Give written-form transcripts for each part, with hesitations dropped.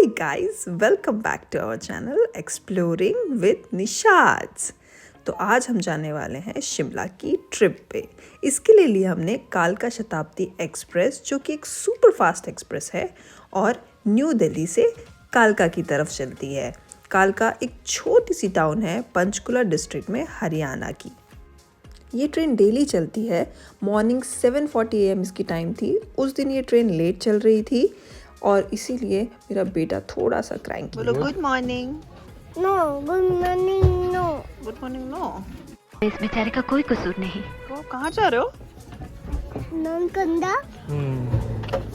Hi guys, welcome back to our channel Exploring with Nishad. तो आज हम जाने वाले हैं शिमला की ट्रिप पे। इसके लिए लिया हमने कालका शताब्दी एक्सप्रेस, जो कि एक सुपर फास्ट एक्सप्रेस है और न्यू दिल्ली से कालका की तरफ चलती है। कालका एक छोटी सी टाउन है पंचकुला डिस्ट्रिक्ट में, हरियाणा की। ये ट्रेन डेली चलती है। मॉर्निंग 7:40 AM इसकी टाइम थी। उस दिन ये ट्रेन लेट चल रही थी और इसीलिए मेरा बेटा थोड़ा सा क्रैंकी। बोलो good morning. No good morning. No good morning no. इस बेचारे का कोई कसूर नहीं। तो कहाँ जा रहे हो? ननकंदा।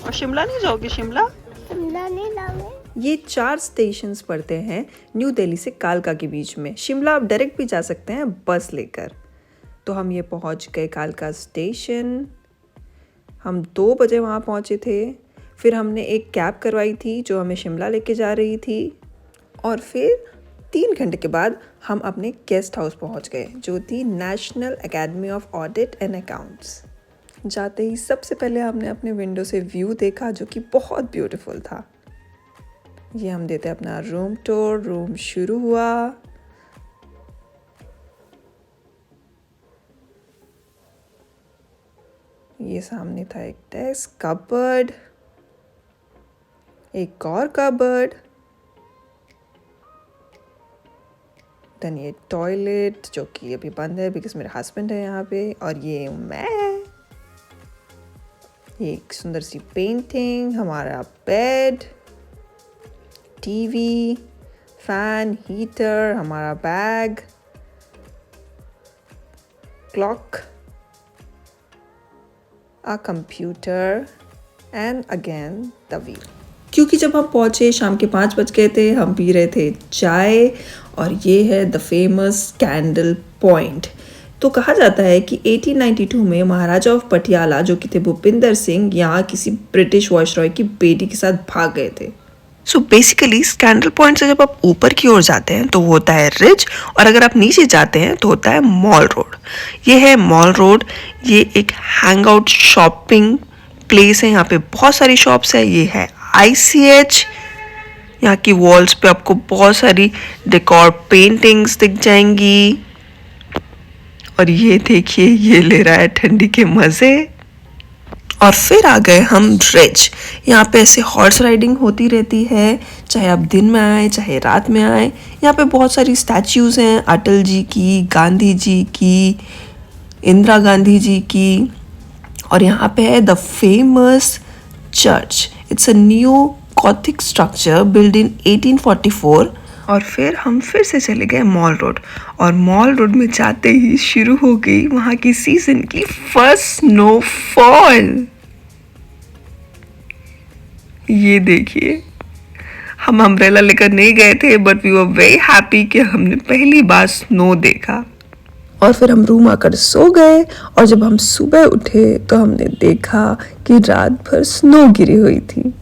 और शिमला नहीं जाओगे? शिमला नहीं लावे। ये 4 स्टेशंस पड़ते हैं न्यू दिल्ली से कालका के बीच में। शिमला आप डायरेक्ट भी जा सकते हैं बस लेकर। तो हम ये पहुंच गए कालका स्टेशन। हम 2 बजे वहाँ पहुँचे थे। फिर हमने एक कैब करवाई थी जो हमें शिमला लेके जा रही थी और फिर 3 घंटे के बाद हम अपने गेस्ट हाउस पहुंच गए, जो थी national academy of audit and accounts. जाते ही सबसे पहले हमने अपने विंडो से व्यू देखा, जो कि बहुत ब्यूटीफुल था। ये हम देते अपना रूम टूर। रूम शुरू हुआ। ये सामने था एक डेस्क, कबर्ड, एक और कबर्ड, देन ये टॉयलेट जो कि अभी बंद है बिकॉज मेरे हस्बैंड है यहाँ पे, और ये मैं। ये एक सुंदर सी पेंटिंग, हमारा बेड, टीवी, फैन, हीटर, हमारा bag, clock, a computer and again the wheel। क्योंकि जब हम पहुँचे शाम के 5 बज गए थे, हम पी रहे थे चाय, और ये है द फेमस कैंडल पॉइंट। तो कहा जाता है कि 1892 में महाराजा ऑफ पटियाला, जो कि थे भूपिंदर सिंह, यहाँ किसी ब्रिटिश वायसरॉय की बेटी के साथ भाग गए थे। सो बेसिकली कैंडल पॉइंट से जब आप ऊपर की ओर जाते हैं तो होता है रिज, और अगर आप नीचे जाते हैं तो होता है मॉल रोड। ये है मॉल रोड। ये एक हैंग आउट शॉपिंग प्लेस है। यहाँ पे बहुत सारी शॉप्स है। ये है ICH। यहाँ की वॉल्स पे आपको बहुत सारी डेकोर पेंटिंग्स दिख जाएंगी। और ये देखिए, ये ले रहा है ठंडी के मज़े। और फिर आ गए हम रिज। यहाँ पे ऐसे हॉर्स राइडिंग होती रहती है, चाहे आप दिन में आए चाहे रात में आए। यहाँ पे बहुत सारी स्टैच्यूज़ हैं, अटल जी की, गांधी जी की, इंदिरा गांधी जी की। और यहाँ पे है the famous church. It's a new Gothic structure build in 1844। और फिर हम फिर से चले गए मॉल रोड, और मॉल रोड में जाते ही शुरू हो गई वहाँ की सीजन की फर्स्ट स्नोफॉल। ये देखिए, हम अम्ब्रेला लेकर नहीं गए थे, but we were very happy कि हमने पहली बार स्नो देखा। और फिर हम रूम आकर सो गए, और जब हम सुबह उठे तो हमने देखा कि रात भर स्नो गिरी हुई थी।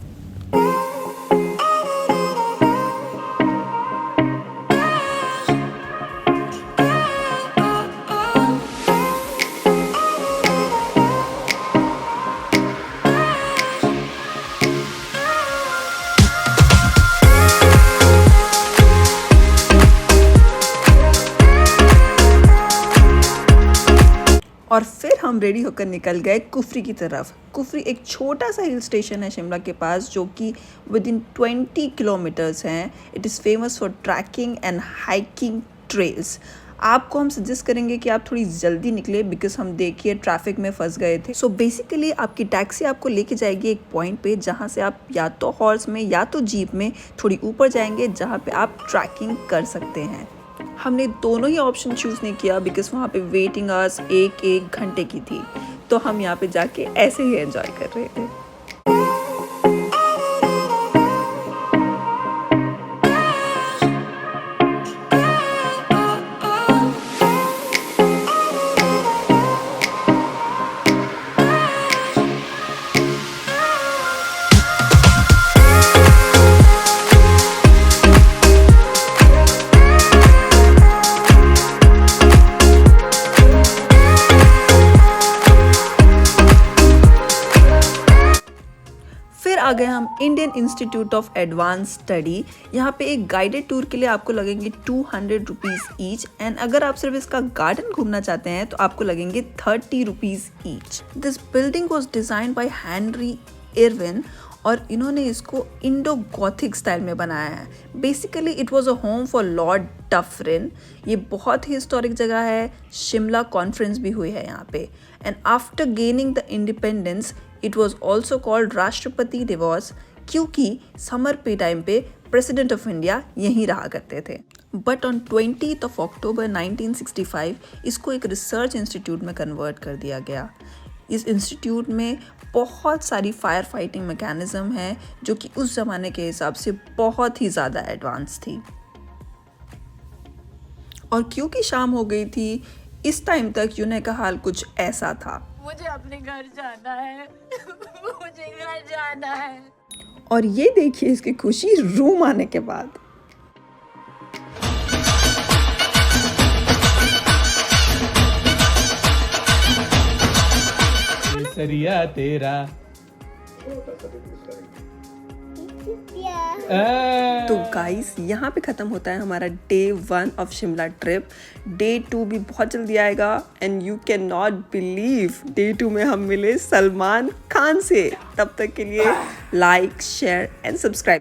और फिर हम रेडी होकर निकल गए कुफरी की तरफ। कुफरी एक छोटा सा हिल स्टेशन है शिमला के पास, जो कि विद इन 20 किलोमीटर्स हैं। It is famous for trekking and hiking trails. आपको हम सजेस्ट करेंगे कि आप थोड़ी जल्दी निकले, बिकॉज हम देखिए ट्रैफिक में फंस गए थे। सो बेसिकली आपकी टैक्सी आपको लेके जाएगी एक पॉइंट पे, जहाँ से आप या तो हॉर्स में या तो जीप में थोड़ी ऊपर जाएंगे, जहाँ पे आप ट्रैकिंग कर सकते हैं। हमने दोनों ही ऑप्शन चूज़ नहीं किया बिकॉज वहाँ पे वेटिंग आवर्स 1 घंटे की थी। तो हम यहाँ पे जाके ऐसे ही एंजॉय कर रहे थे। आ गए हम Indian institute of advance study. यहाँ पे एक गाइडेड टूर के लिए आपको लगेंगे 200 रुपीज़ ईच, एंड अगर आप सिर्फ इसका गार्डन घूमना चाहते हैं तो आपको लगेंगे 30 rupees each. This building was design by Henry Irwin और इन्होंने इसको इंडो गॉथिक स्टाइल में बनाया है। Basically it was a home for Lord Dufferin. ये बहुत ही हिस्टोरिक जगह है। शिमला कॉन्फ्रेंस भी हुई है यहाँ पे। And after gaining the independence it was also called राष्ट्रपति निवास, क्योंकि समर पे टाइम पे प्रेसिडेंट ऑफ इंडिया यहीं रहा करते थे। बट ऑन 20 अक्टूबर 1965 इसको एक रिसर्च इंस्टीट्यूट में कन्वर्ट कर दिया गया। इस इंस्टीट्यूट में बहुत सारी फायर फाइटिंग मैकेनिज्म है जो कि उस ज़माने के हिसाब से बहुत ही ज़्यादा एडवांस थी। और क्योंकि शाम हो गई थी, इस टाइम तक यूने का हाल कुछ ऐसा था। मुझे अपने घर जाना है। मुझे घर जाना है। और ये देखिए इसकी खुशी रूम आने के बाद। सरिया तेरा तो गाइस यहाँ पे ख़त्म होता है हमारा day 1 of Shimla trip. Day 2 भी बहुत जल्दी आएगा and you can not believe day 2 में हम मिले सलमान खान से। तब तक के लिए लाइक, शेयर एंड सब्सक्राइब।